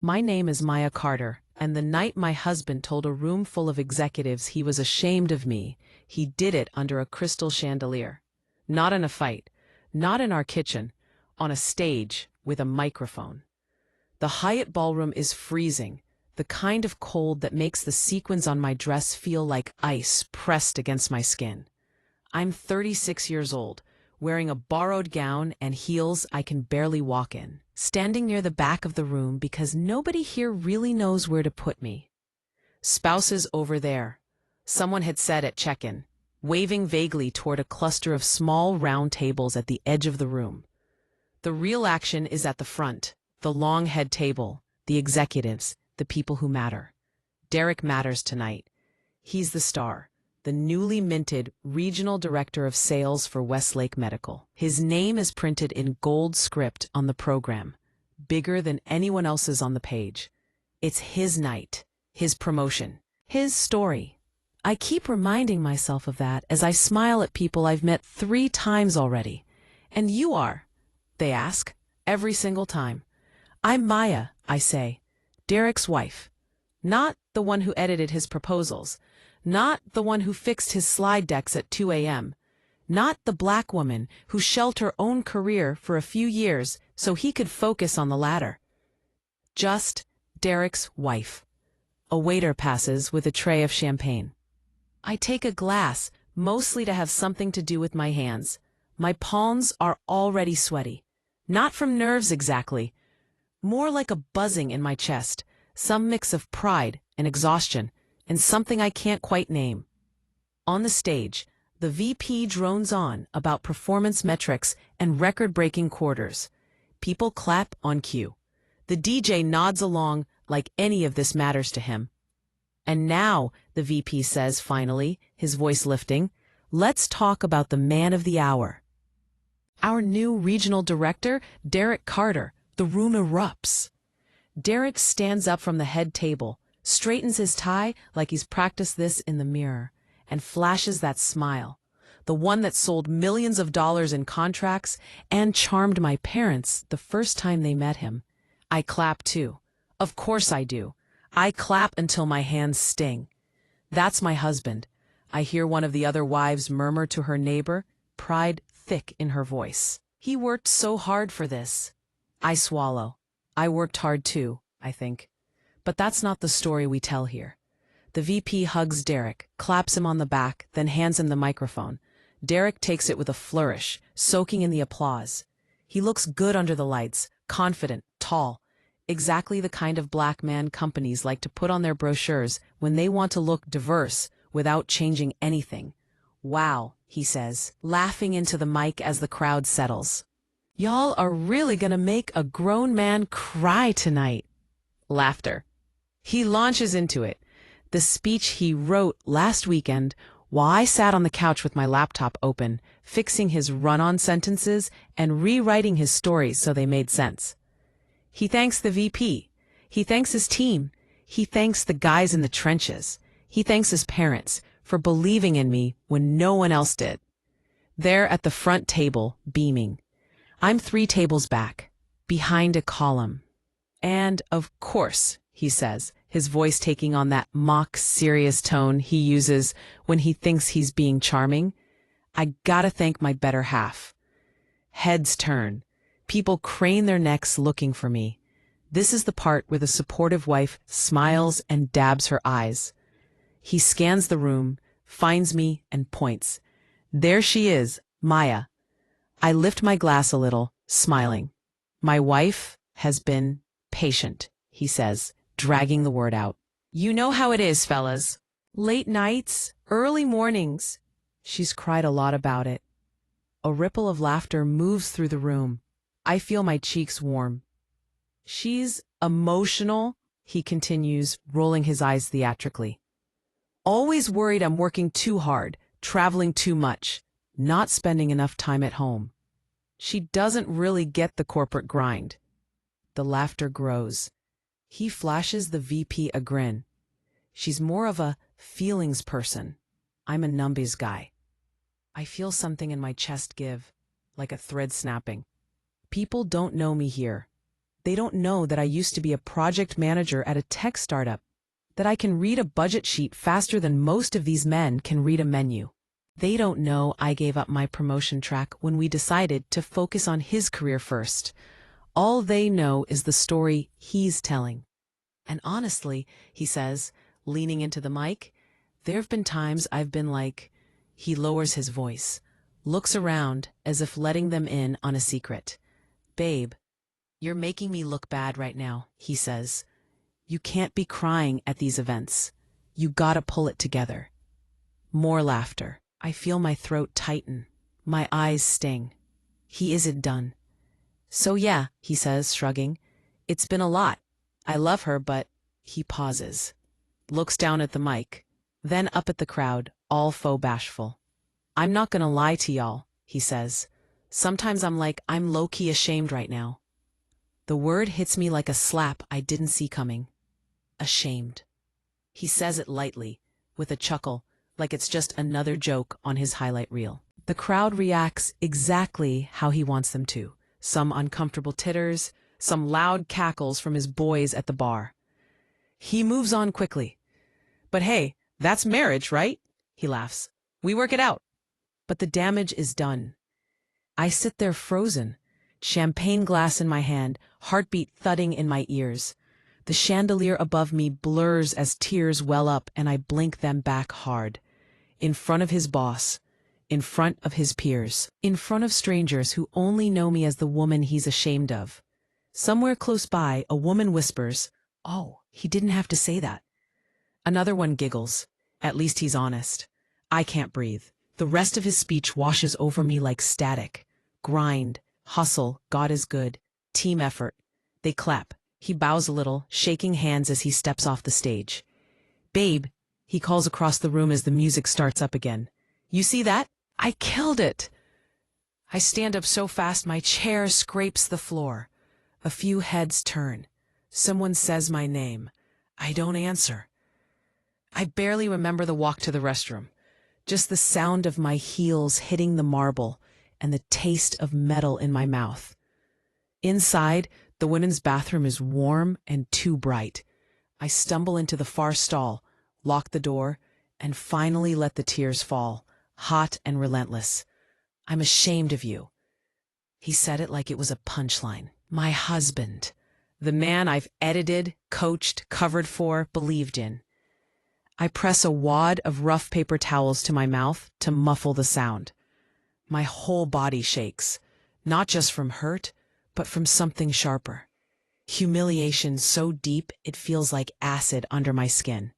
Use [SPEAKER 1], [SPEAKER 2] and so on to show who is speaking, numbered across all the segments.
[SPEAKER 1] My name is Maya Carter, and the night my husband told a room full of executives he was ashamed of me, he did it under a crystal chandelier. Not in a fight, not in our kitchen, on a stage with a microphone. The Hyatt ballroom is freezing, the kind of cold that makes the sequins on my dress feel like ice pressed against my skin. I'm 36 years old, wearing a borrowed gown and heels I can barely walk in, standing near the back of the room because nobody here really knows where to put me. Spouses over there, someone had said at check-in, waving vaguely toward a cluster of small round tables at the edge of the room. The real action is at the front, the long head table, the executives, the people who matter. Derek matters tonight. He's the star, the newly minted Regional Director of Sales for Westlake Medical. His name is printed in gold script on the program, bigger than anyone else's on the page. It's his night, his promotion, his story. I keep reminding myself of that as I smile at people I've met 3 times already. And you are, they ask, every single time. I'm Maya, I say, Derek's wife. Not the one who edited his proposals. Not the one who fixed his slide decks at 2 a.m. Not the black woman who shelved her own career for a few years so he could focus on the ladder. Just Derek's wife. A waiter passes with a tray of champagne. I take a glass, mostly to have something to do with my hands. My palms are already sweaty. Not from nerves exactly. More like a buzzing in my chest, some mix of pride and exhaustion, and something I can't quite name. On the stage, the VP drones on about performance metrics and record-breaking quarters. People clap on cue. The DJ nods along like any of this matters to him. And now, the VP says finally, his voice lifting, let's talk about the man of the hour. Our new regional director, Derek Carter. The room erupts. Derek stands up from the head table, straightens his tie like he's practiced this in the mirror, and flashes that smile, the one that sold millions of dollars in contracts and charmed my parents the first time they met him. I clap too. Of course I do. I clap until my hands sting. That's my husband. I hear one of the other wives murmur to her neighbor, pride thick in her voice. He worked so hard for this. I swallow. I worked hard too, I think. But that's not the story we tell here. The VP hugs Derek, claps him on the back, then hands him the microphone. Derek takes it with a flourish, soaking in the applause. He looks good under the lights, confident, tall. Exactly the kind of black man companies like to put on their brochures when they want to look diverse without changing anything. Wow, he says, laughing into the mic as the crowd settles. Y'all are really gonna make a grown man cry tonight. Laughter. He launches into it, the speech he wrote last weekend while I sat on the couch with my laptop open, fixing his run-on sentences and rewriting his stories so they made sense. He thanks the VP. He thanks his team. He thanks the guys in the trenches. He thanks his parents for believing in me when no one else did. There at the front table, beaming. I'm 3 tables back, behind a column. And, of course, he says, his voice taking on that mock serious tone he uses when he thinks he's being charming, I gotta thank my better half. Heads turn. People crane their necks looking for me. This is the part where the supportive wife smiles and dabs her eyes. He scans the room, finds me, and points. There she is, Maya. I lift my glass a little, smiling. My wife has been patient, he says, dragging the word out. You know how it is, fellas. Late nights, early mornings. She's cried a lot about it. A ripple of laughter moves through the room. I feel my cheeks warm. She's emotional, he continues, rolling his eyes theatrically. Always worried I'm working too hard, traveling too much, not spending enough time at home. She doesn't really get the corporate grind. The laughter grows. He flashes the VP a grin. She's more of a feelings person. I'm a numbers guy. I feel something in my chest give, like a thread snapping. People don't know me here. They don't know that I used to be a project manager at a tech startup, that I can read a budget sheet faster than most of these men can read a menu. They don't know I gave up my promotion track when we decided to focus on his career first. All they know is the story he's telling. And honestly, he says, leaning into the mic, there've been times I've been like, he lowers his voice, looks around as if letting them in on a secret. Babe, you're making me look bad right now, he says. You can't be crying at these events. You gotta pull it together. More laughter. I feel my throat tighten. My eyes sting. He isn't done. So yeah, he says, shrugging. It's been a lot. I love her, but he pauses. Looks down at the mic, then up at the crowd, all faux bashful. I'm not gonna lie to y'all, he says. Sometimes I'm like, I'm low-key ashamed right now. The word hits me like a slap I didn't see coming. Ashamed. He says it lightly, with a chuckle, like it's just another joke on his highlight reel. The crowd reacts exactly how he wants them to. Some uncomfortable titters, some loud cackles from his boys at the bar. He moves on quickly. But hey, that's marriage, right? He laughs. We work it out. But the damage is done. I sit there frozen, champagne glass in my hand, heartbeat thudding in my ears. The chandelier above me blurs as tears well up and I blink them back hard. In front of his boss, in front of his peers, in front of strangers who only know me as the woman he's ashamed of. Somewhere close by, a woman whispers, "Oh, he didn't have to say that." Another one giggles. At least he's honest. I can't breathe. The rest of his speech washes over me like static. Grind, hustle, God is good, team effort. They clap. He bows a little, shaking hands as he steps off the stage. Babe, he calls across the room as the music starts up again. You see that? I killed it. I stand up so fast my chair scrapes the floor. A few heads turn. Someone says my name. I don't answer. I barely remember the walk to the restroom. Just the sound of my heels hitting the marble and the taste of metal in my mouth. Inside, the women's bathroom is warm and too bright. I stumble into the far stall, lock the door, and finally let the tears fall, hot and relentless. I'm ashamed of you. He said it like it was a punchline. My husband. The man I've edited, coached, covered for, believed in. I press a wad of rough paper towels to my mouth to muffle the sound. My whole body shakes, not just from hurt, but from something sharper. Humiliation so deep it feels like acid under my skin.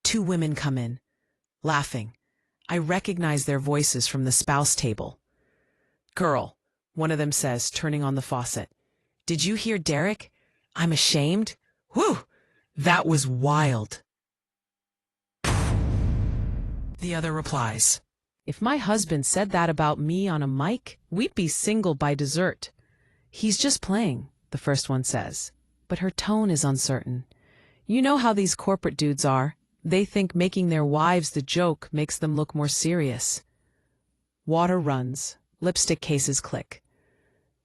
[SPEAKER 1] Two women come in, laughing. I recognize their voices from the spouse table. Girl, one of them says, turning on the faucet. Did you hear Derek? I'm ashamed. Whew, that was wild. The other replies. If my husband said that about me on a mic, we'd be single by dessert. He's just playing, the first one says. But her tone is uncertain. You know how these corporate dudes are. They think making their wives the joke makes them look more serious. Water runs. Lipstick cases click.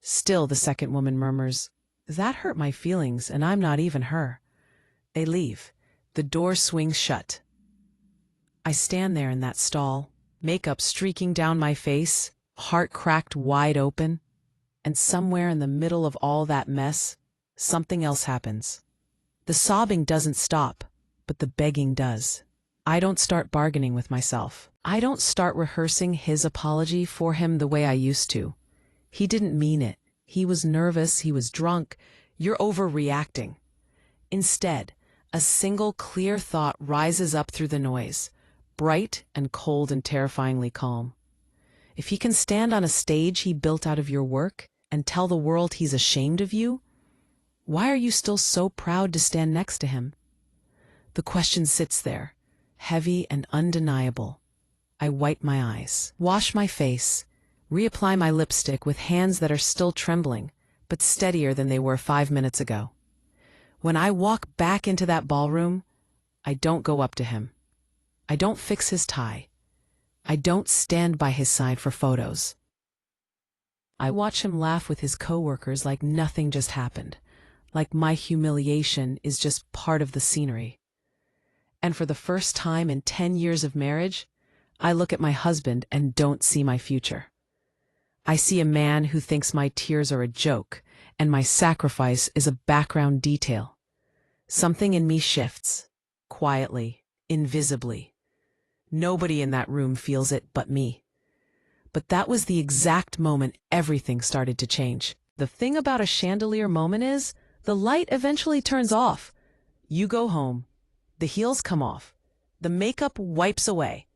[SPEAKER 1] Still, the second woman murmurs, that hurt my feelings, and I'm not even her. They leave. The door swings shut. I stand there in that stall, makeup streaking down my face, heart cracked wide open, and somewhere in the middle of all that mess, something else happens. The sobbing doesn't stop, but the begging does. I don't start bargaining with myself. I don't start rehearsing his apology for him the way I used to. He didn't mean it. He was nervous. He was drunk. You're overreacting. Instead, a single clear thought rises up through the noise, bright and cold and terrifyingly calm. If he can stand on a stage he built out of your work and tell the world he's ashamed of you, why are you still so proud to stand next to him? The question sits there, heavy and undeniable. I wipe my eyes, wash my face, reapply my lipstick with hands that are still trembling, but steadier than they were 5 minutes ago. When I walk back into that ballroom, I don't go up to him. I don't fix his tie. I don't stand by his side for photos. I watch him laugh with his coworkers like nothing just happened, like my humiliation is just part of the scenery. And for the first time in 10 years of marriage, I look at my husband and don't see my future. I see a man who thinks my tears are a joke and my sacrifice is a background detail. Something in me shifts, quietly, invisibly. Nobody in that room feels it but me. But that was the exact moment everything started to change. The thing about a chandelier moment is, the light eventually turns off. You go home, the heels come off, the makeup wipes away.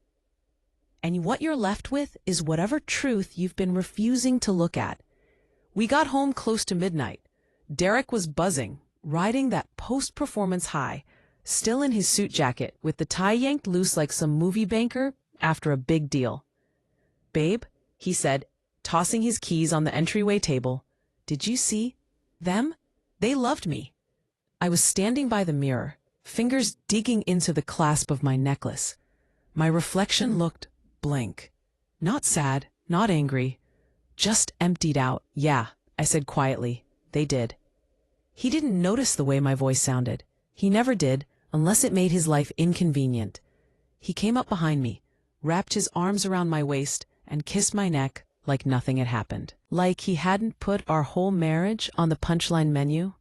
[SPEAKER 1] And what you're left with is whatever truth you've been refusing to look at. We got home close to midnight. Derek was buzzing, riding that post-performance high, still in his suit jacket with the tie yanked loose like some movie banker after a big deal. "Babe," he said, tossing his keys on the entryway table, "did you see them? They loved me." I was standing by the mirror, fingers digging into the clasp of my necklace. My reflection looked blank. Not sad, not angry, just emptied out. "Yeah," I said quietly, "they did." He didn't notice the way my voice sounded. He never did, unless it made his life inconvenient. He came up behind me, wrapped his arms around my waist, and kissed my neck like nothing had happened. Like he hadn't put our whole marriage on the punchline menu.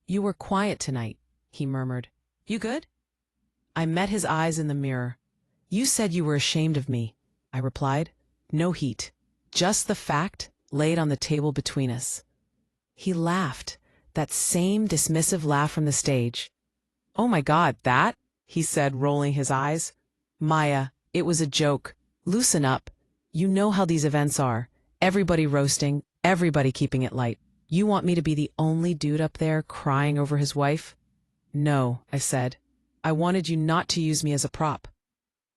[SPEAKER 1] "You were quiet tonight," he murmured. "You good?" I met his eyes in the mirror. "You said you were ashamed of me," I replied. No heat, just the fact laid on the table between us. He laughed, that same dismissive laugh from the stage. "Oh my God, that?" he said, rolling his eyes. "Maya, it was a joke. Loosen up. You know how these events are. Everybody roasting, everybody keeping it light. You want me to be the only dude up there crying over his wife?" "No," I said. "I wanted you not to use me as a prop."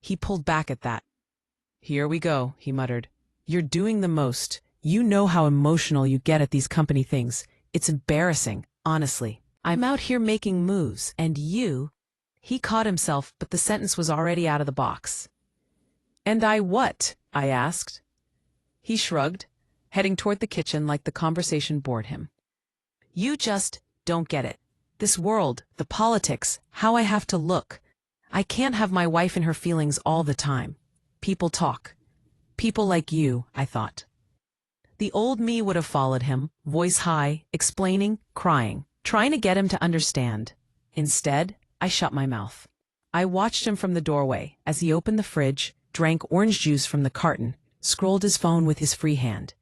[SPEAKER 1] He pulled back at that. "Here we go," he muttered. "You're doing the most. You know how emotional you get at these company things. It's embarrassing, honestly. I'm out here making moves, and you—" He caught himself, but the sentence was already out of the box. "And I what?" I asked. He shrugged, heading toward the kitchen like the conversation bored him. "You just don't get it. This world, the politics, how I have to look. I can't have my wife in her feelings all the time. People talk. People like you," I thought. The old me would have followed him, voice high, explaining, crying, trying to get him to understand. Instead, I shut my mouth. I watched him from the doorway as he opened the fridge, drank orange juice from the carton, scrolled his phone with his free hand.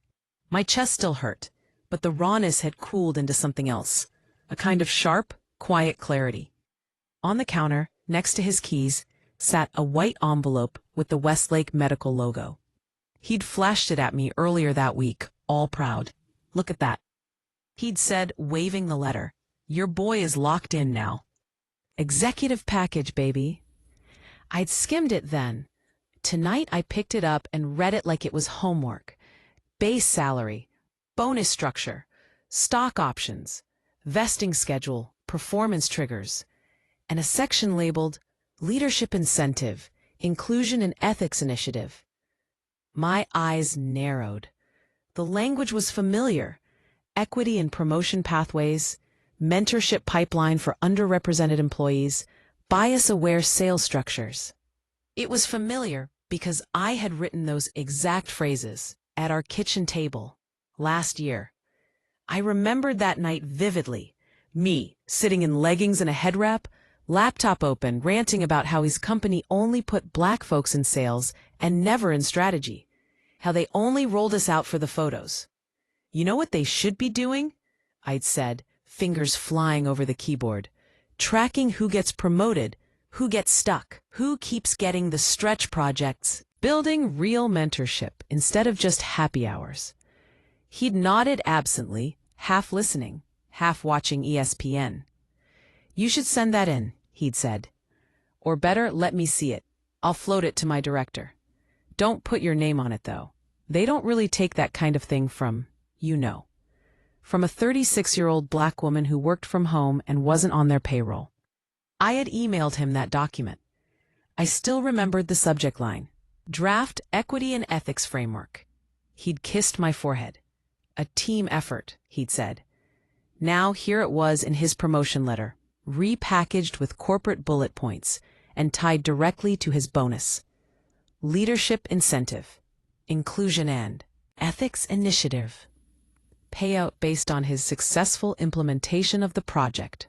[SPEAKER 1] My chest still hurt, but the rawness had cooled into something else, a kind of sharp, quiet clarity. On the counter, next to his keys, sat a white envelope with the Westlake Medical logo. He'd flashed it at me earlier that week, all proud. "Look at that," he'd said, waving the letter. "Your boy is locked in now. Executive package, baby." I'd skimmed it then. Tonight I picked it up and read it like it was homework. Base salary, bonus structure, stock options, vesting schedule, performance triggers, and a section labeled Leadership Incentive, Inclusion and Ethics Initiative. My eyes narrowed. The language was familiar. Equity and promotion pathways, mentorship pipeline for underrepresented employees, bias-aware sales structures. It was familiar because I had written those exact phrases at our kitchen table last year. I remembered that night vividly. Me, sitting in leggings and a head wrap, laptop open, ranting about how his company only put black folks in sales and never in strategy. How they only rolled us out for the photos. "You know what they should be doing?" I'd said, fingers flying over the keyboard. "Tracking who gets promoted, who gets stuck, who keeps getting the stretch projects, building real mentorship instead of just happy hours." He'd nodded absently, half listening, half watching ESPN. "You should send that in," he'd said. "Or better, let me see it. I'll float it to my director. Don't put your name on it, though. They don't really take that kind of thing from, from a 36-year-old black woman who worked from home and wasn't on their payroll." I had emailed him that document. I still remembered the subject line. Draft Equity and Ethics Framework. He'd kissed my forehead. "A team effort," he'd said. Now here it was in his promotion letter, repackaged with corporate bullet points and tied directly to his bonus. Leadership incentive, inclusion and ethics initiative. Payout based on his successful implementation of the project.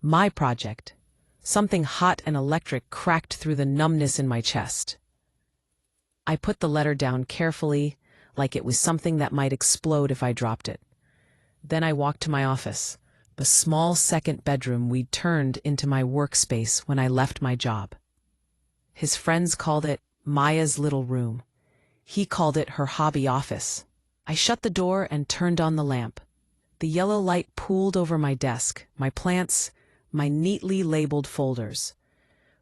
[SPEAKER 1] My project. Something hot and electric cracked through the numbness in my chest. I put the letter down carefully, like it was something that might explode if I dropped it. Then I walked to my office, the small second bedroom we'd turned into my workspace when I left my job. His friends called it Maya's little room. He called it her hobby office. I shut the door and turned on the lamp. The yellow light pooled over my desk, my plants, my neatly labeled folders.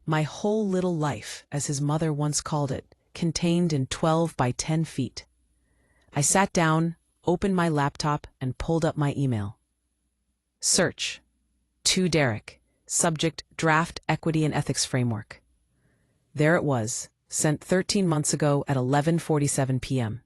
[SPEAKER 1] My whole little life, as his mother once called it, contained in 12 by 10 feet. I sat down, opened my laptop, and pulled up my email. Search. To Derek. Subject, Draft Equity and Ethics Framework. There it was, sent 13 months ago at 11:47 p.m.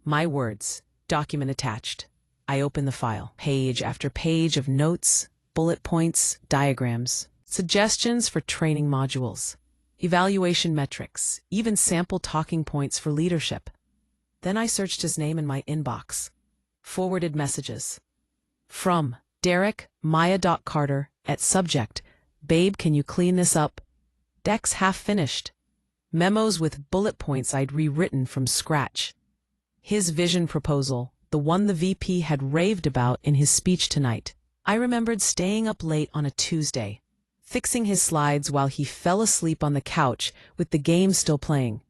[SPEAKER 1] My words, document attached. I opened the file. Page after page of notes, bullet points, diagrams, suggestions for training modules, evaluation metrics, even sample talking points for leadership. Then I searched his name in my inbox. Forwarded messages. From Derek, Maya.Carter, at subject, babe, can you clean this up? Decks half finished. Memos with bullet points I'd rewritten from scratch. His vision proposal, the one the VP had raved about in his speech tonight. I remembered staying up late on a Tuesday, fixing his slides while he fell asleep on the couch with the game still playing.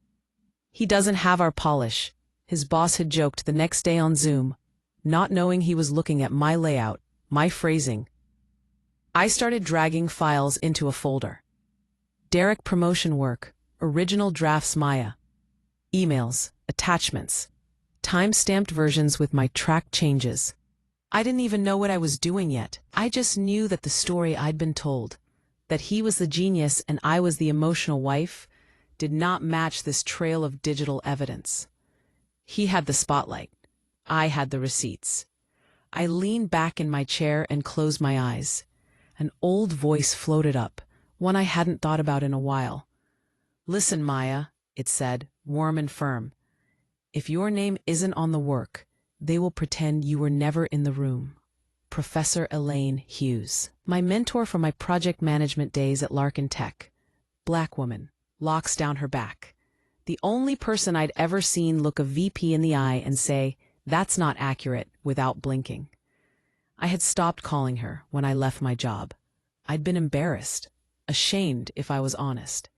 [SPEAKER 1] He doesn't have our polish, his boss had joked the next day on Zoom, not knowing he was looking at my layout, my phrasing. I started dragging files into a folder. Derek promotion work, original drafts Maya. Emails, attachments, time-stamped versions with my track changes. I didn't even know what I was doing yet. I just knew that the story I'd been told, that he was the genius and I was the emotional wife, did not match this trail of digital evidence. He had the spotlight. I had the receipts. I leaned back in my chair and closed my eyes. An old voice floated up, one I hadn't thought about in a while. Listen, Maya, it said, warm and firm. If your name isn't on the work, they will pretend you were never in the room. Professor Elaine Hughes, my mentor from my project management days at Larkin Tech. Black woman, locks down her back. The only person I'd ever seen look a VP in the eye and say, that's not accurate, without blinking. I had stopped calling her when I left my job. I'd been embarrassed, ashamed if I was honest.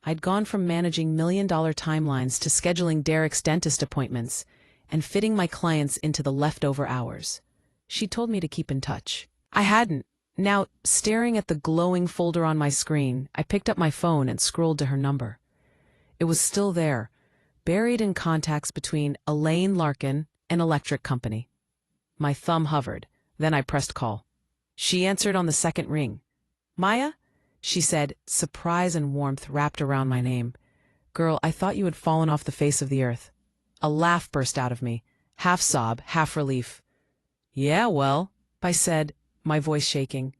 [SPEAKER 1] I'd gone from managing million-dollar timelines to scheduling Derek's dentist appointments and fitting my clients into the leftover hours. She told me to keep in touch. I hadn't. Now, staring at the glowing folder on my screen, I picked up my phone and scrolled to her number. It was still there, buried in contacts between Elaine Larkin and Electric Company. My thumb hovered, then I pressed call. She answered on the second ring. Maya? She said, surprise and warmth wrapped around my name. Girl, I thought you had fallen off the face of the earth. A laugh burst out of me, half sob, half relief. Yeah, well, I said, my voice shaking.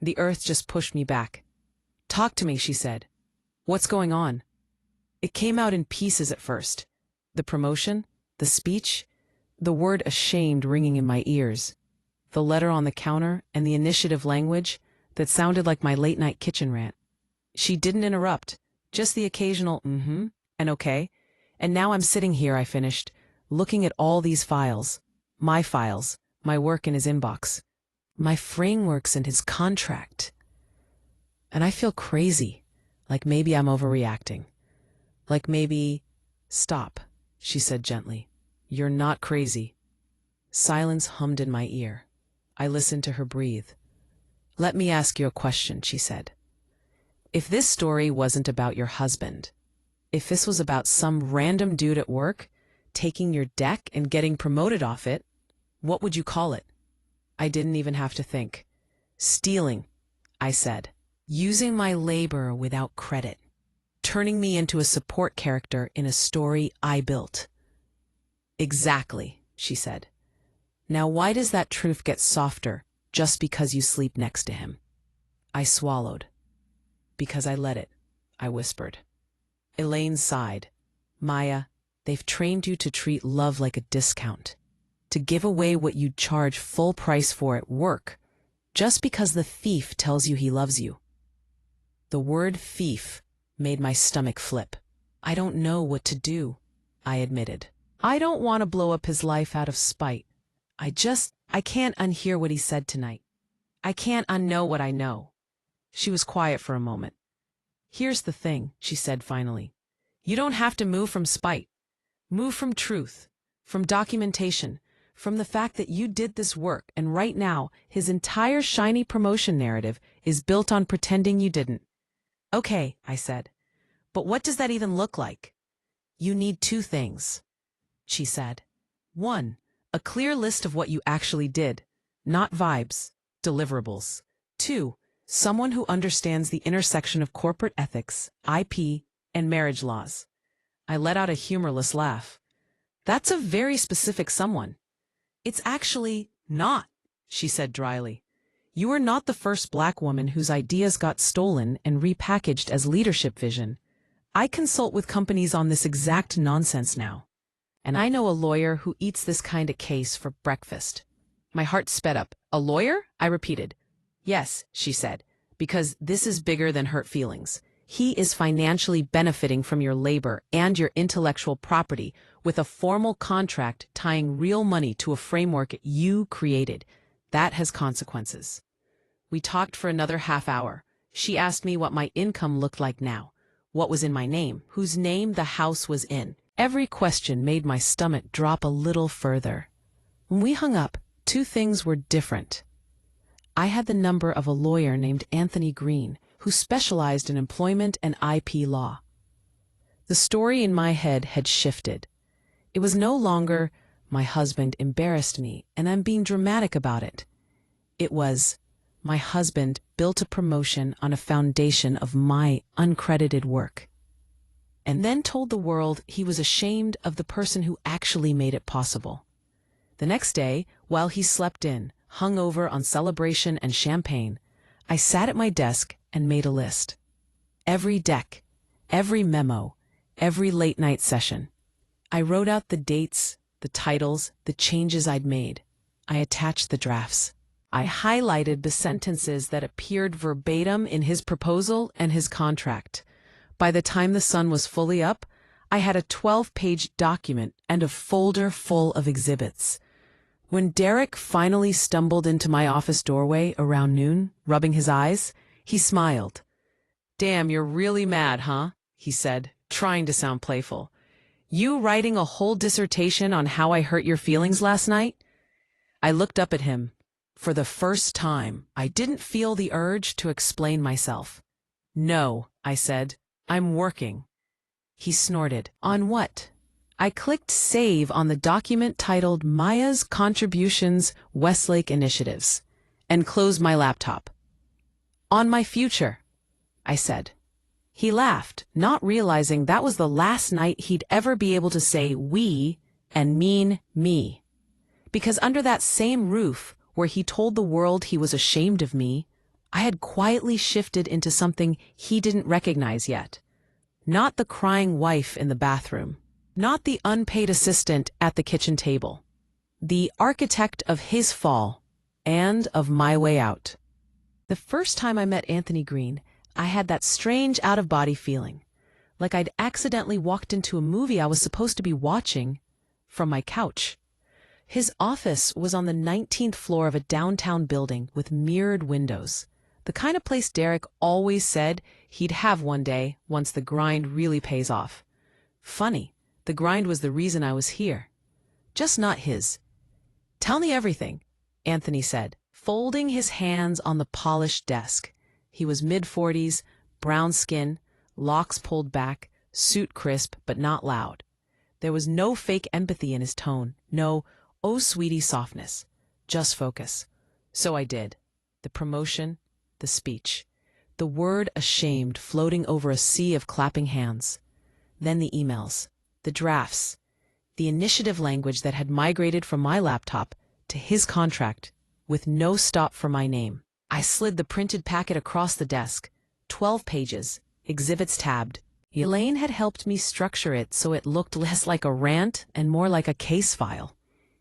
[SPEAKER 1] The earth just pushed me back. Talk to me, she said. What's going on? It came out in pieces at first. The promotion, the speech, the word ashamed ringing in my ears, the letter on the counter, and the initiative language that sounded like my late-night kitchen rant. She didn't interrupt, just the occasional mm-hmm and okay. And now I'm sitting here, I finished, looking at all these files, my work in his inbox, my frameworks and his contract. And I feel crazy, like maybe I'm overreacting. Like maybe, stop, she said gently. You're not crazy. Silence hummed in my ear. I listened to her breathe. Let me ask you a question, she said. If this story wasn't about your husband, if this was about some random dude at work, taking your deck and getting promoted off it, what would you call it? I didn't even have to think. Stealing, I said. Using my labor without credit. Turning me into a support character in a story I built. Exactly, she said. Now why does that truth get softer, just because you sleep next to him. I swallowed. Because I let it, I whispered. Elaine sighed. Maya, they've trained you to treat love like a discount, to give away what you'd charge full price for at work, just because the thief tells you he loves you. The word thief made my stomach flip. I don't know what to do, I admitted. I don't want to blow up his life out of spite. I can't unhear what he said tonight. I can't unknow what I know. She was quiet for a moment. Here's the thing, she said finally. You don't have to move from spite. Move from truth, from documentation, from the fact that you did this work, and right now, his entire shiny promotion narrative is built on pretending you didn't. Okay, I said. But what does that even look like? You need two things, she said. One, a clear list of what you actually did, not vibes, deliverables. Two, someone who understands the intersection of corporate ethics, IP, and marriage laws. I let out a humorless laugh. That's a very specific someone. It's actually not, she said dryly. You are not the first Black woman whose ideas got stolen and repackaged as leadership vision. I consult with companies on this exact nonsense now. And I know a lawyer who eats this kind of case for breakfast. My heart sped up. A lawyer? I repeated. Yes, she said, because this is bigger than hurt feelings. He is financially benefiting from your labor and your intellectual property with a formal contract tying real money to a framework you created. That has consequences. We talked for another half hour. She asked me what my income looked like now, what was in my name, whose name the house was in. Every question made my stomach drop a little further. When we hung up, two things were different. I had the number of a lawyer named Anthony Green, who specialized in employment and IP law. The story in my head had shifted. It was no longer, my husband embarrassed me and I'm being dramatic about it. It was, my husband built a promotion on a foundation of my uncredited work, and then told the world he was ashamed of the person who actually made it possible. The next day, while he slept in, hungover on celebration and champagne, I sat at my desk and made a list. Every deck, every memo, every late-night session. I wrote out the dates, the titles, the changes I'd made. I attached the drafts. I highlighted the sentences that appeared verbatim in his proposal and his contract. By the time the sun was fully up, I had a 12-page document and a folder full of exhibits. When Derek finally stumbled into my office doorway around noon, rubbing his eyes, he smiled. "Damn, you're really mad, huh?" he said, trying to sound playful. "You writing a whole dissertation on how I hurt your feelings last night?" I looked up at him. For the first time, I didn't feel the urge to explain myself. "No," I said, "I'm working." He snorted. "On what?" I clicked save on the document titled Maya's Contributions Westlake Initiatives and closed my laptop. "On my future," I said. He laughed, not realizing that was the last night he'd ever be able to say we and mean me. Because under that same roof, where he told the world he was ashamed of me, I had quietly shifted into something he didn't recognize yet. Not the crying wife in the bathroom. Not the unpaid assistant at the kitchen table. The architect of his fall and of my way out. The first time I met Anthony Green, I had that strange out-of-body feeling, like I'd accidentally walked into a movie I was supposed to be watching from my couch. His office was on the 19th floor of a downtown building with mirrored windows, the kind of place Derek always said he'd have one day once the grind really pays off. Funny, the grind was the reason I was here, just not his. "Tell me everything," Anthony said, folding his hands on the polished desk. He was mid-40s, brown skin, locks pulled back, suit crisp but not loud. There was no fake empathy in his tone, no "oh sweetie" softness, just focus. So I did. The promotion, the speech, the word ashamed floating over a sea of clapping hands. Then the emails, the drafts, the initiative language that had migrated from my laptop to his contract with no stop for my name. I slid the printed packet across the desk. 12 pages, exhibits tabbed. Elaine had helped me structure it so it looked less like a rant and more like a case file.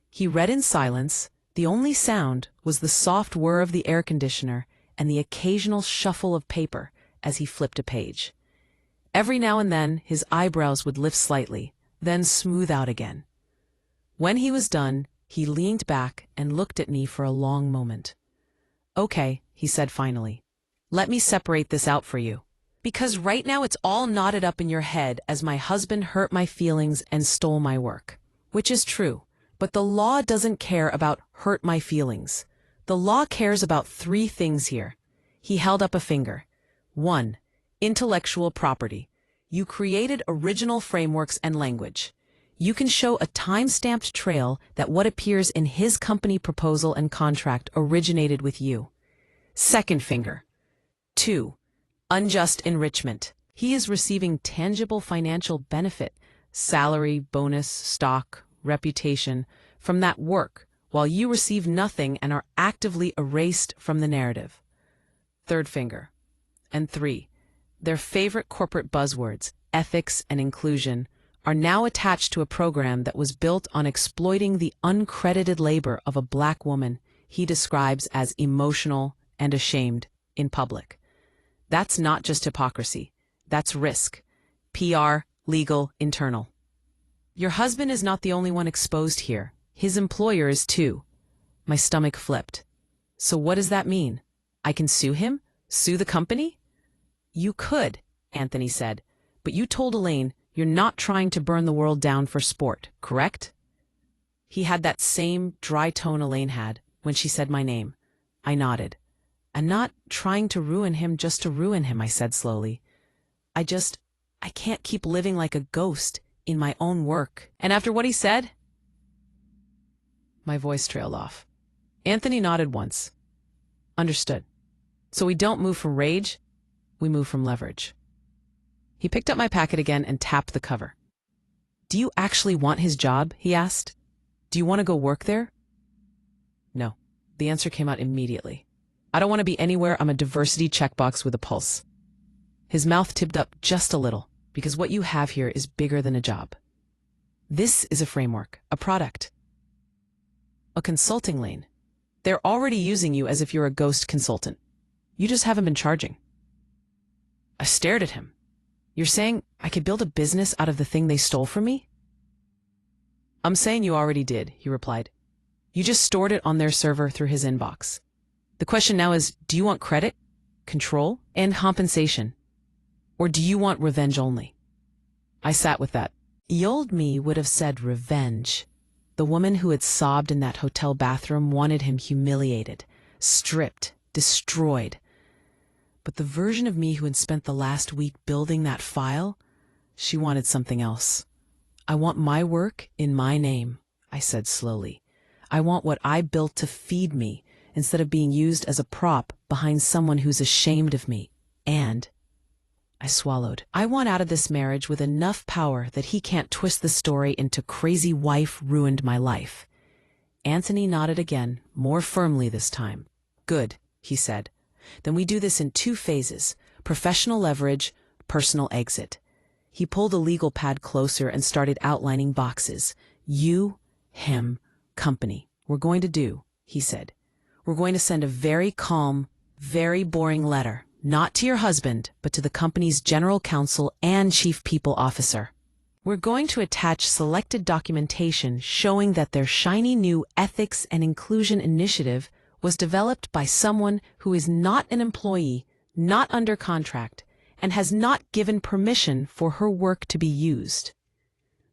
[SPEAKER 1] He read in silence. The only sound was the soft whir of the air conditioner and the occasional shuffle of paper as he flipped a page. Every now and then, his eyebrows would lift slightly, then smooth out again. When he was done, he leaned back and looked at me for a long moment. "Okay," he said finally. "Let me separate this out for you. Because right now it's all knotted up in your head as my husband hurt my feelings and stole my work. Which is true, but the law doesn't care about hurt my feelings. The law cares about 3 things here." He held up a finger. 1. Intellectual property. You created original frameworks and language. You can show a time-stamped trail that what appears in his company proposal and contract originated with you. 2nd finger. 2. Unjust enrichment. He is receiving tangible financial benefit, salary, bonus, stock, reputation, from that work, while you receive nothing and are actively erased from the narrative. 3rd finger. And 3. Their favorite corporate buzzwords, ethics and inclusion, are now attached to a program that was built on exploiting the uncredited labor of a Black woman he describes as emotional and ashamed in public. That's not just hypocrisy. That's risk. PR, legal, internal. Your husband is not the only one exposed here. His employer is too. My stomach flipped. So what does that mean? I can sue him? Sue the company? You could, Anthony said, but you told Elaine you're not trying to burn the world down for sport, correct? He had that same dry tone Elaine had when she said my name. I nodded. I'm not trying to ruin him just to ruin him, I said slowly. I can't keep living like a ghost in my own work. And after what he said, my voice trailed off. Anthony nodded once. Understood. So we don't move from rage, we move from leverage. He picked up my packet again and tapped the cover. Do you actually want his job? He asked. Do you want to go work there? No. The answer came out immediately. I don't want to be anywhere. I'm a diversity checkbox with a pulse. His mouth tipped up just a little, because what you have here is bigger than a job. This is a framework, a product, a consulting lane. They're already using you as if you're a ghost consultant. You just haven't been charging. I stared at him. You're saying I could build a business out of the thing they stole from me? I'm saying you already did, he replied. You just stored it on their server through his inbox. The question now is, do you want credit, control, and compensation? Or do you want revenge only? I sat with that. The old me would have said revenge. The woman who had sobbed in that hotel bathroom wanted him humiliated, stripped, destroyed. But the version of me who had spent the last week building that file, she wanted something else. I want my work in my name, I said slowly. I want what I built to feed me instead of being used as a prop behind someone who's ashamed of me. And I swallowed. I want out of this marriage with enough power that he can't twist the story into crazy wife ruined my life. Anthony nodded again, more firmly this time. Good, he said. Then we do this in 2 phases, professional leverage, personal exit. He pulled a legal pad closer and started outlining boxes. You, him, company. We're going to do, he said. We're going to send a very calm, very boring letter, not to your husband, but to the company's general counsel and chief people officer. We're going to attach selected documentation showing that their shiny new ethics and inclusion initiative was developed by someone who is not an employee, not under contract, and has not given permission for her work to be used.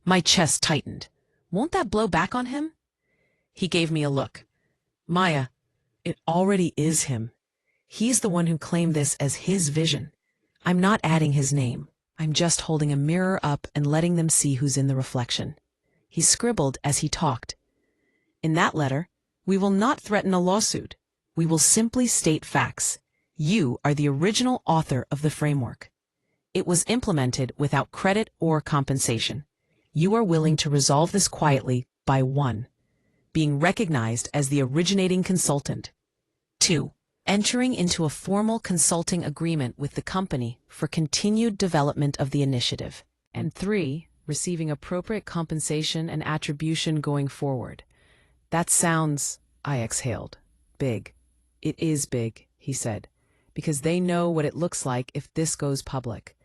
[SPEAKER 1] My chest tightened. Won't that blow back on him? He gave me a look. Maya, it already is him. He's the one who claimed this as his vision. I'm not adding his name. I'm just holding a mirror up and letting them see who's in the reflection. He scribbled as he talked. In that letter, we will not threaten a lawsuit. We will simply state facts. You are the original author of the framework. It was implemented without credit or compensation. You are willing to resolve this quietly by 1. being recognized as the originating consultant. 2. Entering into a formal consulting agreement with the company for continued development of the initiative. And 3. Receiving appropriate compensation and attribution going forward. That sounds, I exhaled, big. It is big, he said, because they know what it looks like if this goes public.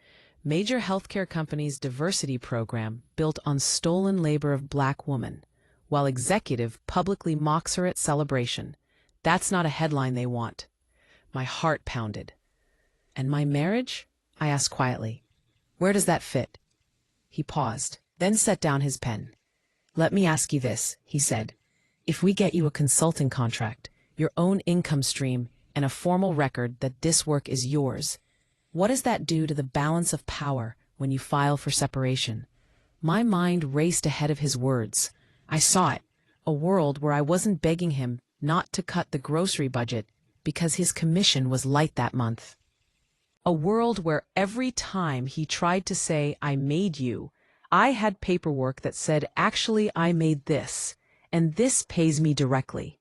[SPEAKER 1] Major healthcare company's diversity program built on stolen labor of black woman, while executive publicly mocks her at celebration. That's not a headline they want. My heart pounded. And my marriage? I asked quietly. Where does that fit? He paused, then set down his pen. Let me ask you this, he said. If we get you a consulting contract, your own income stream, and a formal record that this work is yours, what does that do to the balance of power when you file for separation? My mind raced ahead of his words. I saw it, a world where I wasn't begging him not to cut the grocery budget because his commission was light that month. A world where every time he tried to say, I made you, I had paperwork that said, actually, I made this, and this pays me directly.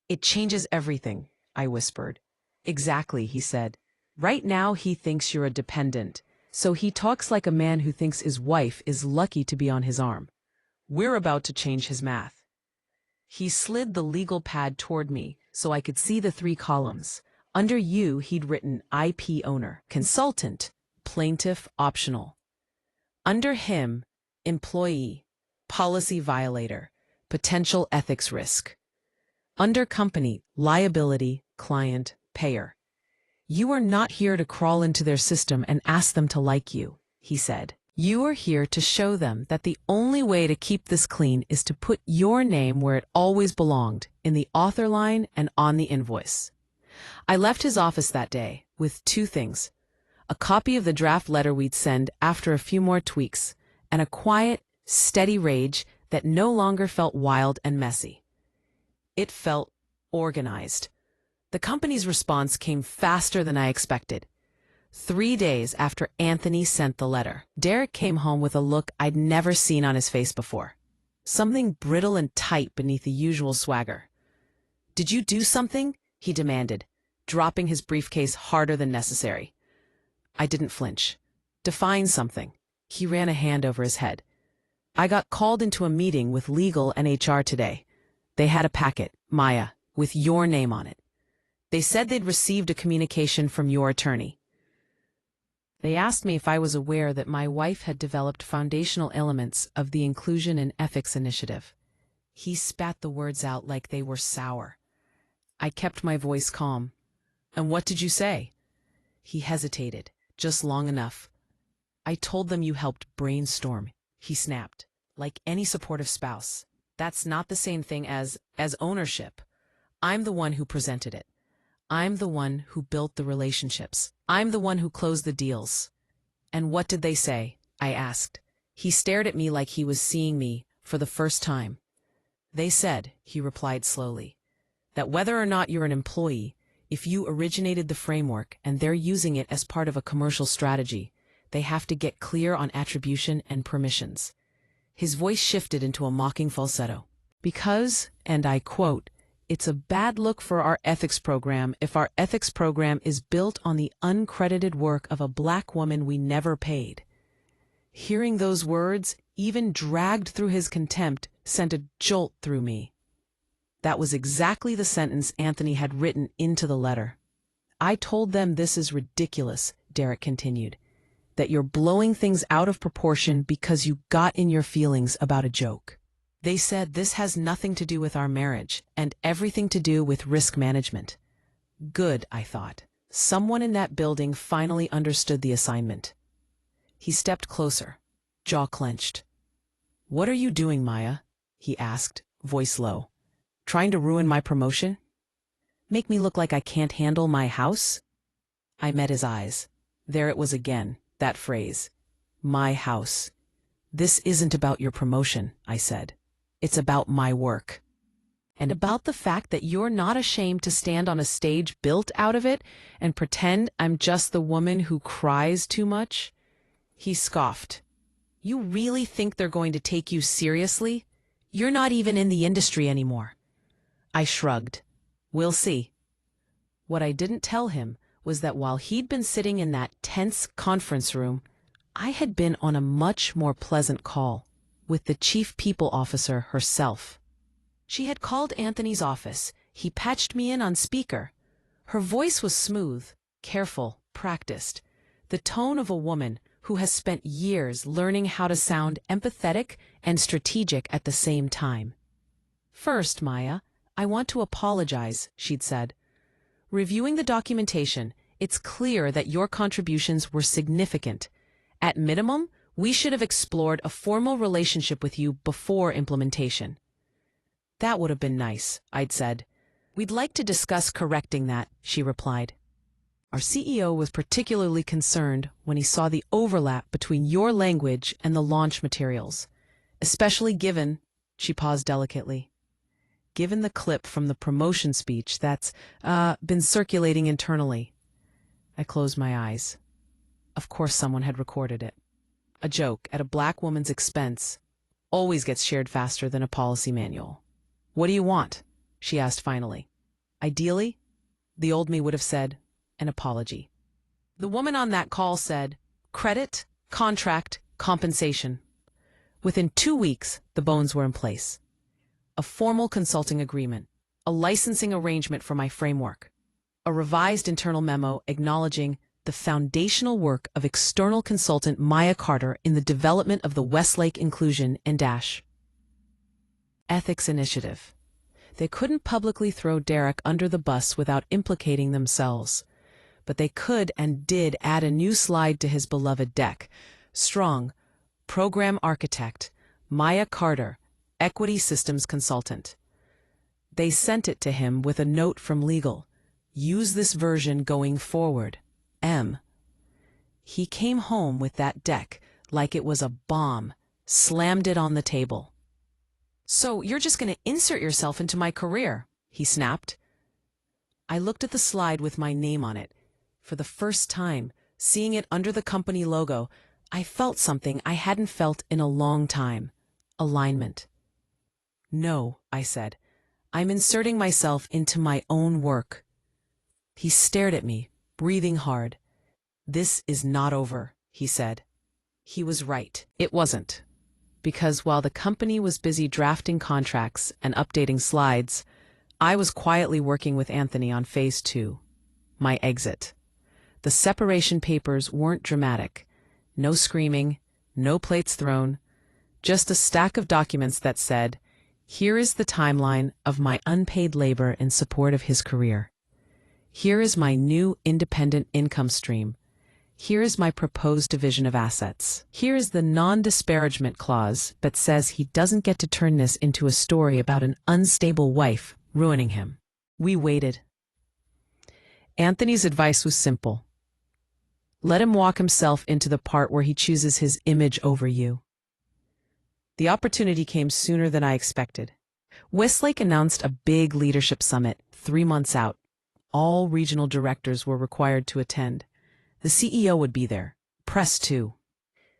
[SPEAKER 1] It changes everything, I whispered. Exactly, he said. Right now he thinks you're a dependent, so he talks like a man who thinks his wife is lucky to be on his arm. We're about to change his math. He slid the legal pad toward me so I could see the 3 columns. Under you, he'd written IP owner, consultant, plaintiff optional. Under him, employee, policy violator, potential ethics risk. Under company, liability, client, payer. You are not here to crawl into their system and ask them to like you, he said. You are here to show them that the only way to keep this clean is to put your name where it always belonged, in the author line and on the invoice. I left his office that day with 2 things: a copy of the draft letter we'd send after a few more tweaks, and a quiet, steady rage that no longer felt wild and messy. It felt organized. The company's response came faster than I expected. 3 days after Anthony sent the letter, Derek came home with a look I'd never seen on his face before. Something brittle and tight beneath the usual swagger. Did you do something? He demanded, dropping his briefcase harder than necessary. I didn't flinch. Define something. He ran a hand over his head. I got called into a meeting with legal and HR today. They had a packet, Maya, with your name on it. They said they'd received a communication from your attorney. They asked me if I was aware that my wife had developed foundational elements of the Inclusion and Ethics Initiative. He spat the words out like they were sour. I kept my voice calm. And what did you say? He hesitated, just long enough. I told them you helped brainstorm, he snapped, like any supportive spouse. That's not the same thing as ownership. I'm the one who presented it. I'm the one who built the relationships. I'm the one who closed the deals. And what did they say? I asked. He stared at me like he was seeing me for the first time. They said, he replied slowly, that whether or not you're an employee, if you originated the framework and they're using it as part of a commercial strategy, they have to get clear on attribution and permissions. His voice shifted into a mocking falsetto. Because, and I quote, it's a bad look for our ethics program if our ethics program is built on the uncredited work of a black woman we never paid. Hearing those words, even dragged through his contempt, sent a jolt through me. That was exactly the sentence Anthony had written into the letter. I told them this is ridiculous, Derek continued, that you're blowing things out of proportion because you got in your feelings about a joke. They said this has nothing to do with our marriage and everything to do with risk management. Good, I thought. Someone in that building finally understood the assignment. He stepped closer, jaw clenched. What are you doing, Maya? He asked, voice low. Trying to ruin my promotion? Make me look like I can't handle my house? I met his eyes. There it was again, that phrase. My house. This isn't about your promotion, I said. It's about my work. And about the fact that you're not ashamed to stand on a stage built out of it and pretend I'm just the woman who cries too much? He scoffed. You really think they're going to take you seriously? You're not even in the industry anymore." I shrugged. "We'll see." What I didn't tell him was that while he'd been sitting in that tense conference room, I had been on a much more pleasant call with the chief people officer herself. She had called Anthony's office. He patched me in on speaker. Her voice was smooth, careful, practiced, the tone of a woman who has spent years learning how to sound empathetic and strategic at the same time. "First, Maya, I want to apologize," she'd said. "Reviewing the documentation, it's clear that your contributions were significant. At minimum, we should have explored a formal relationship with you before implementation." "That would have been nice," I'd said. "We'd like to discuss correcting that," she replied. "Our CEO was particularly concerned when he saw the overlap between your language and the launch materials, especially given," she paused delicately, "given the clip from the promotion speech that's been circulating internally." I closed my eyes. Of course someone had recorded it. A joke at a black woman's expense always gets shared faster than a policy manual. "What do you want?" she asked finally. Ideally, the old me would have said, an apology. The woman on that call said, "Credit, contract, compensation." Within 2 weeks, the bones were in place. A formal consulting agreement, a licensing arrangement for my framework, a revised internal memo acknowledging the foundational work of external consultant Maya Carter in the development of the Westlake Inclusion and Ethics Initiative. They couldn't publicly throw Derek under the bus without implicating themselves, but they could and did add a new slide to his beloved deck. Strong, program architect, Maya Carter, equity systems consultant. They sent it to him with a note from legal. "Use this version going forward. M." He came home with that deck like it was a bomb, slammed it on the table. "So you're just going to insert yourself into my career," he snapped. I looked at the slide with my name on it. For the first time, seeing it under the company logo, I felt something I hadn't felt in a long time. Alignment. "No," I said. "I'm inserting myself into my own work." He stared at me, breathing hard. "This is not over," he said. He was right. It wasn't. Because while the company was busy drafting contracts and updating slides, I was quietly working with Anthony on phase 2, my exit. The separation papers weren't dramatic. No screaming, no plates thrown, just a stack of documents that said, "Here is the timeline of my unpaid labor in support of his career. Here is my new independent income stream. Here is my proposed division of assets. Here is the non-disparagement clause that says he doesn't get to turn this into a story about an unstable wife ruining him." We waited. Anthony's advice was simple. Let him walk himself into the part where he chooses his image over you. The opportunity came sooner than I expected. Westlake announced a big leadership summit 3 months out. All regional directors were required to attend. The CEO would be there. Press too.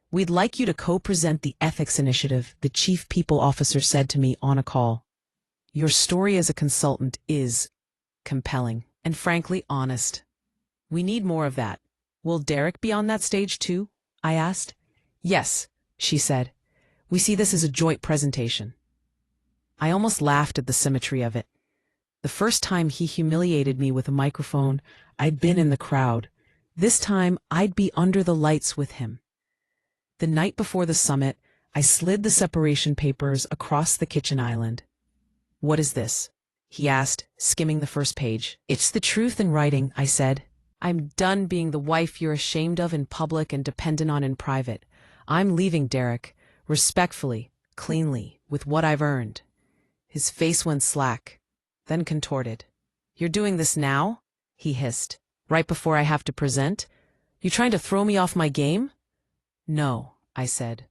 [SPEAKER 1] "We'd like you to co-present the ethics initiative," the chief people officer said to me on a call. "Your story as a consultant is compelling and frankly honest. We need more of that." "Will Derek be on that stage too?" I asked. "Yes," she said. "We see this as a joint presentation." I almost laughed at the symmetry of it. The first time he humiliated me with a microphone, I'd been in the crowd. This time, I'd be under the lights with him. The night before the summit, I slid the separation papers across the kitchen island. "What is this?" he asked, skimming the first page. "It's the truth in writing," I said. "I'm done being the wife you're ashamed of in public and dependent on in private. I'm leaving Derek, respectfully, cleanly, with what I've earned." His face went slack, then contorted. "You're doing this now?" he hissed. "Right before I have to present? You trying to throw me off my game?" "No," I said.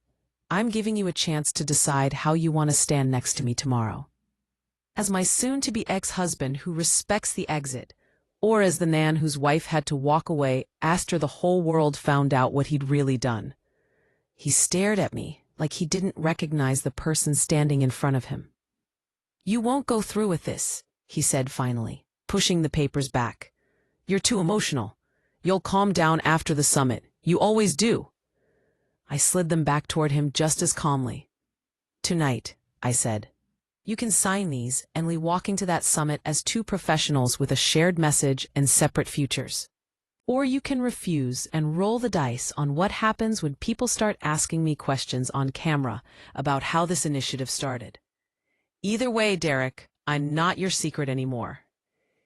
[SPEAKER 1] "I'm giving you a chance to decide how you want to stand next to me tomorrow. As my soon-to-be ex-husband who respects the exit, or as the man whose wife had to walk away after the whole world found out what he'd really done." He stared at me, like he didn't recognize the person standing in front of him. "You won't go through with this," he said finally, pushing the papers back. "You're too emotional. You'll calm down after the summit. You always do." I slid them back toward him just as calmly. "Tonight," I said. "You can sign these and leave walking to that summit as two professionals with a shared message and separate futures. Or you can refuse and roll the dice on what happens when people start asking me questions on camera about how this initiative started. Either way, Derek, I'm not your secret anymore."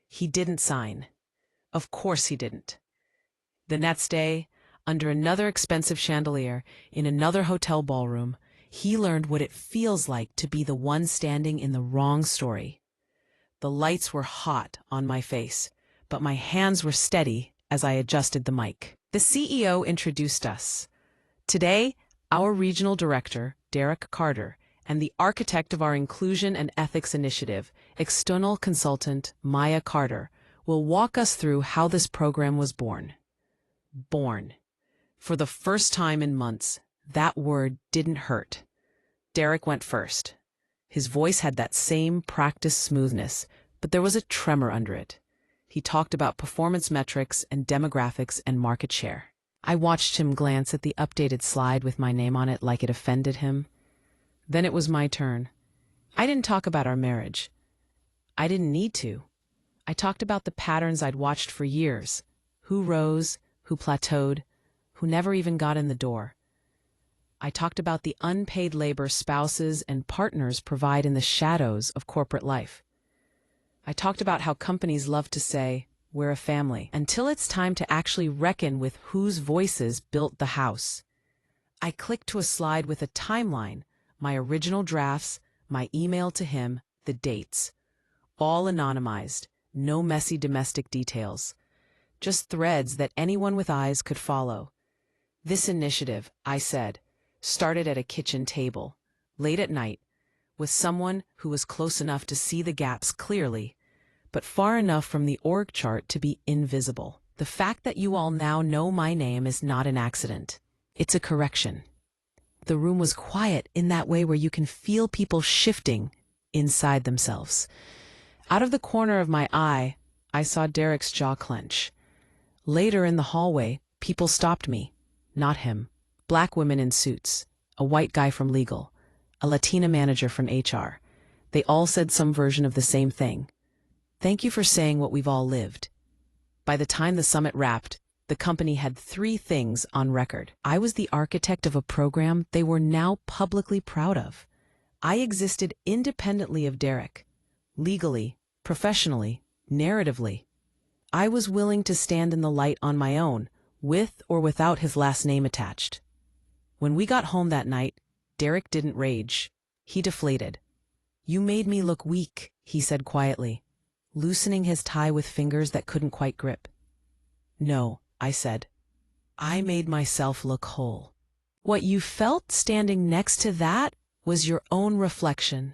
[SPEAKER 1] He didn't sign. Of course he didn't. The next day, under another expensive chandelier, in another hotel ballroom, he learned what it feels like to be the one standing in the wrong story. The lights were hot on my face, but my hands were steady as I adjusted the mic. The CEO introduced us. Today, our regional director, Derek Carter, and the architect of our inclusion and ethics initiative, external consultant Maya Carter, will walk us through how this program was born. Born. For the first time in months, that word didn't hurt. Derek went first. His voice had that same practiced smoothness, but there was a tremor under it. He talked about performance metrics and demographics and market share. I watched him glance at the updated slide with my name on it like it offended him. Then it was my turn. I didn't talk about our marriage. I didn't need to. I talked about the patterns I'd watched for years. Who rose, who plateaued, who never even got in the door. I talked about the unpaid labor spouses and partners provide in the shadows of corporate life. I talked about how companies love to say, "We're a family," until it's time to actually reckon with whose voices built the house. I clicked to a slide with a timeline, my original drafts, my email to him, the dates. All anonymized, no messy domestic details. Just threads that anyone with eyes could follow. This initiative, I said, started at a kitchen table, late at night, with someone who was close enough to see the gaps clearly, but far enough from the org chart to be invisible. The fact that you all now know my name is not an accident. It's a correction. The room was quiet in that way where you can feel people shifting inside themselves. Out of the corner of my eye, I saw Derek's jaw clench. Later in the hallway, people stopped me. Not him. Black women in suits, a white guy from legal, a Latina manager from HR. They all said some version of the same thing. "Thank you for saying what we've all lived." By the time the summit wrapped, the company had 3 things on record. I was the architect of a program they were now publicly proud of. I existed independently of Derek, legally, professionally, narratively. I was willing to stand in the light on my own, with or without his last name attached. When we got home that night, Derek didn't rage. He deflated. "You made me look weak," he said quietly, loosening his tie with fingers that couldn't quite grip. "No," I said. "I made myself look whole. What you felt standing next to that was your own reflection."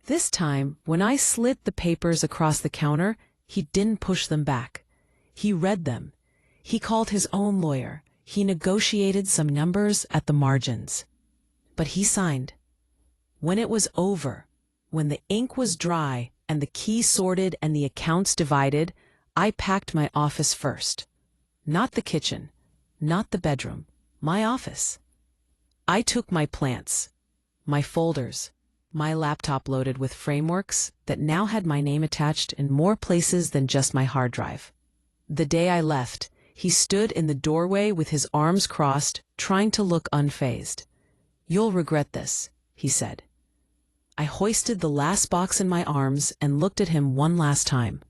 [SPEAKER 1] This time, when I slid the papers across the counter, he didn't push them back. He read them. He called his own lawyer. He negotiated some numbers at the margins. But he signed. When it was over, when the ink was dry and the key sorted and the accounts divided, I packed my office first. Not the kitchen, not the bedroom, my office. I took my plants, my folders, my laptop loaded with frameworks that now had my name attached in more places than just my hard drive. The day I left, he stood in the doorway with his arms crossed, trying to look unfazed. "You'll regret this," he said. I hoisted the last box in my arms and looked at him one last time.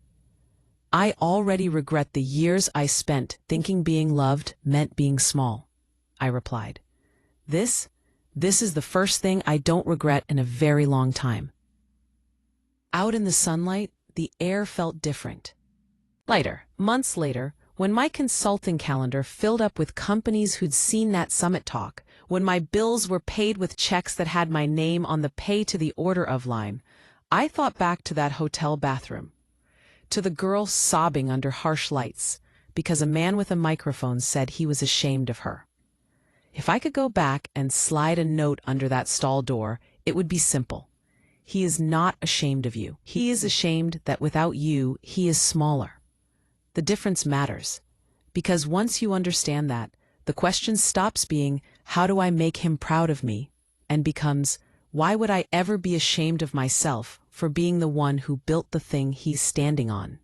[SPEAKER 1] "I already regret the years I spent thinking being loved meant being small," I replied. This is the first thing I don't regret in a very long time." Out in the sunlight, the air felt different. Months later, when my consulting calendar filled up with companies who'd seen that summit talk, when my bills were paid with checks that had my name on the pay to the order of line, I thought back to that hotel bathroom, to the girl sobbing under harsh lights because a man with a microphone said he was ashamed of her. If I could go back and slide a note under that stall door, it would be simple. He is not ashamed of you. He is ashamed that without you, he is smaller. The difference matters. Because once you understand that, the question stops being, how do I make him proud of me? And becomes, why would I ever be ashamed of myself for being the one who built the thing he's standing on?